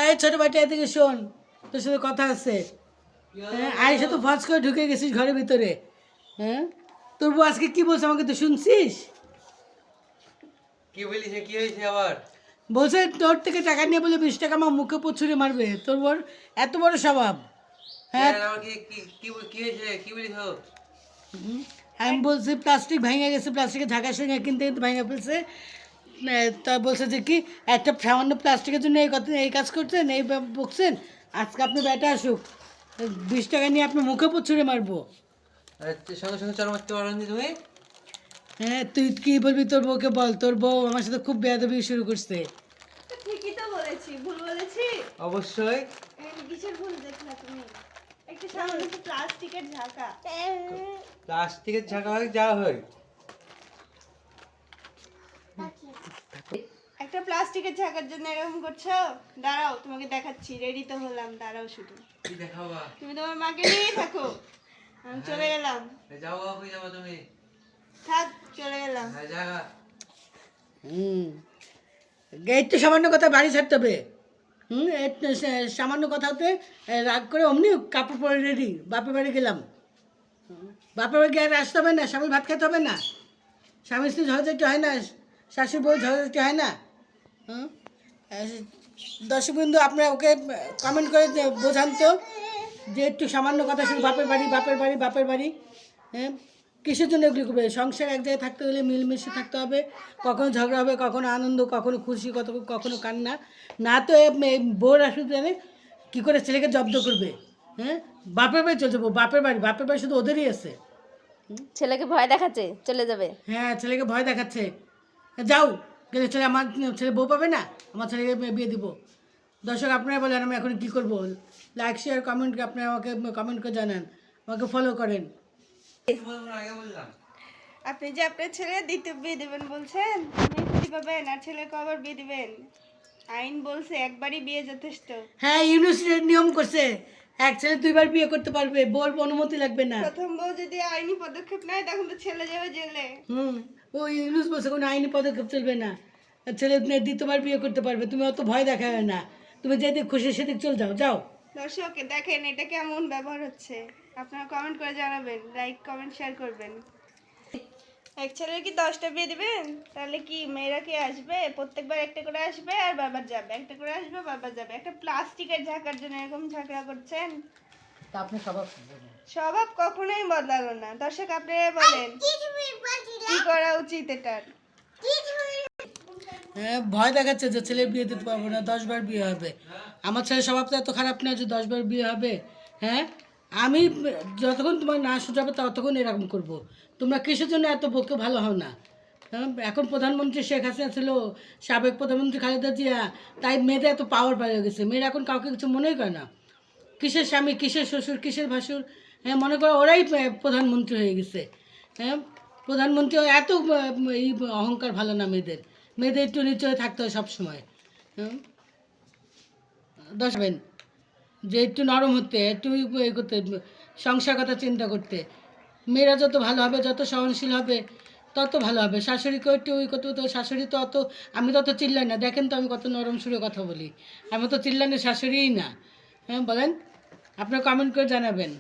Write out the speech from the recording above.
এই ছোট ভাইটা এদিকে শোন, তোর সাথে কথা আছে। হ্যাঁ, আয়েশা তো ফাঁস করে ঢুকে গেছিস ঘরের ভিতরে। হ্যাঁ, তোর বউ আজকে কি বলছে আমাকে তো শুনছিস? কি বলিস? কি হয়েছে আবার? বলছে তোর থেকে টাকা নিয়ে বলে 20 টাকা আমার মুখে পুছুরে মারবে। তোর বড় এত বড় স্বভাব। হ্যাঁ, আমার কি কি কি কি হয়েছে? কি বলিস? আমি বলছি প্লাস্টিক ভেঙে গেছে, প্লাস্টিকের ঝাঁকা সঙ্গে কিনতে কিনতে ভেঙে ফেলছে। তা বলছে যে কি একটা সামান্য প্লাস্টিকের জন্য এই কথা এই কাজ করছেন, এই বকছেন। আজকে আপনি বেটা আসুক, 20 টাকা নিয়ে আপনি মুখে পুছুরে মারবো। সঙ্গে সঙ্গে চর মারতে পারো তুমি? হ্যাঁ, তুই কি বলবি? তোর বউকে বল, তোর বউ আমার সাথে খুব বেয়াদবি শুরু করছে। ঠিকই তো বলেছি, ভুল বলেছি? অবশ্যই। কিসের ভুল দেখলা তুমি? একটা সামান্য প্লাস্টিকের ঝাঁকা। প্লাস্টিকের ঝাঁকা হয় যা হয়। একটা প্লাস্টিকের ঝাঁকার জন্য এরকম করছো? দাঁড়াও, তোমাকে দেখাচ্ছি। রেডি তো হলাম, দাঁড়াও শুধু। কি দেখাবা? তুমি তোমার মাকে নিয়ে থাকো, আমি চলে গেলাম। যাও কই যাবা তুমি? থাক, চলে গেলাম। হ্যাঁ যা। একটু সামান্য কথা বাড়ি ছাড়তে হবে। একটু সামান্য কথাতে রাগ করে অমনি কাপড় পরে রেডি, বাপের বাড়ি গেলাম। বাপের বাড়ি গিয়ে আর আসতে হবে না, স্বামীর ভাত খেতে হবে না, স্বামী স্ত্রী ঝগড়াঝাটি হয় না, শাশুড়ি বউ ঝগড়াঝাটি হয় না। হুম, দর্শকবৃন্দু আপনারা ওকে কমেন্ট করে বোঝান তো যে একটু সামান্য কথা শুধু বাপের বাড়ি বাপের বাড়ি বাপের বাড়ি। হ্যাঁ, কিসের জন্য এগুলি করবে? সংসার এক জায়গায় থাকতে হলে মিলমিশে থাকতে হবে। কখনো ঝগড়া হবে, কখনো আনন্দ, কখনো খুশি, কখনো কান্না। না তো বউর আসলে জানে কী করে ছেলেকে জব্দ করবে। হ্যাঁ, বাপের বাড়ি চলে যাবো, বাপের বাড়ি শুধু ওদেরই আছে। ছেলেকে ভয় দেখাচ্ছে চলে যাবে। হ্যাঁ, ছেলেকে ভয় দেখাচ্ছে। যাও, গেলে ছেলে আমার ছেলে বউ পাবে না, আমার ছেলেকে বিয়ে দিব। দর্শক আপনারা বলেন আমি এখন কী করবো? লাইক শেয়ার কমেন্ট আপনারা আমাকে কমেন্ট করে জানান, আমাকে ফলো করেন। আগে বললাম। আপনি যে আপনার ছেলে দ্বিতীয় বিয়ে দেবেন বলছেন, আপনি খুশি পাবেন আর ছেলেকে আবার বিয়ে দিবেন? আইন বলছে একবারই বিয়ে যথেষ্ট। হ্যাঁ, ইউনিভার্সিটির নিয়ম করছে এক ছেলে 2বার বিয়ে করতে পারবে, বউর অনুমতি লাগবে না। প্রথম বউ যদি আইনি পদক্ষেপ নেয় তখন তো ছেলে যাবে জেলে। ওই ইউনুস বলছে কোনো আইনি পদক্ষেপ চলবে না, ছেলে 2বার বিয়ে করতে পারবে। তুমি অত ভয় দেখাবে না, তুমি যেদিক খুশি সেদিক চল যাও, যাও। দর্শক দেখেন এটা কেমন ব্যবহার হচ্ছে, আপনারা কমেন্ট করে জানাবেন, লাইক কমেন্ট শেয়ার করবেন। এক ছেলের কি 10টা বিয়ে দিবেন? তাহলে কি মেয়েরা কি আসবে? প্রত্যেকবার একটা করে আসবে আর বাবার যাবে, একটা করে আসবে বাবার যাবে। একটা প্লাস্টিকের ঝাঁকার জন্য এরকম ঝগড়া করছেন? তা আপনি স্বভাব স্বভাব কখনোই বদলালো না। দর্শক আপনারা বলেন কি করা উচিত এটার? হ্যাঁ, ভয় দেখাচ্ছে যে ছেলের বিয়ে দিতে পারবো না, 10বার বিয়ে হবে। আমার ছেলের স্বভাবটা এত খারাপ না যে 10বার বিয়ে হবে। হ্যাঁ, আমি যতক্ষণ তোমার না শুধাবে ততক্ষণ এরকম করব। তোমরা কিসের জন্য এত পক্ষে ভালো হও না? হ্যাঁ, এখন প্রধানমন্ত্রী শেখ হাসিনা ছিল, সাবেক প্রধানমন্ত্রী খালেদা জিয়া, তাই মেয়েদের এত পাওয়ার বেড়ে গেছে। মেয়েরা এখন কাউকে কিছু মনেই করে না। কিসের স্বামী, কিসের শ্বশুর, কিসের ভাসুর। হ্যাঁ, মনে করো ওরাই প্রধানমন্ত্রী হয়ে গেছে। হ্যাঁ, প্রধানমন্ত্রী এত এই অহংকার ভালো না মেয়েদের। মেয়েদের একটু নিচে থাকতে হয় সবসময়। হ্যাঁ, দশবেন যে একটু নরম হতে, একটু এ করতে, সংসার কথা চিন্তা করতে। মেয়েরা যত ভালো হবে, যত সহনশীল হবে, তত ভালো হবে। শাশুড়িকেও একটু ওই করতে হতো। শাশুড়ি তো অত, আমি তো অত চিল্লাই না, দেখেন তো আমি কত নরম সুরে কথা বলি। আমি তো চিল্লানের শাশুড়িই না। হ্যাঁ বলেন, আপনারা কমেন্ট করে জানাবেন।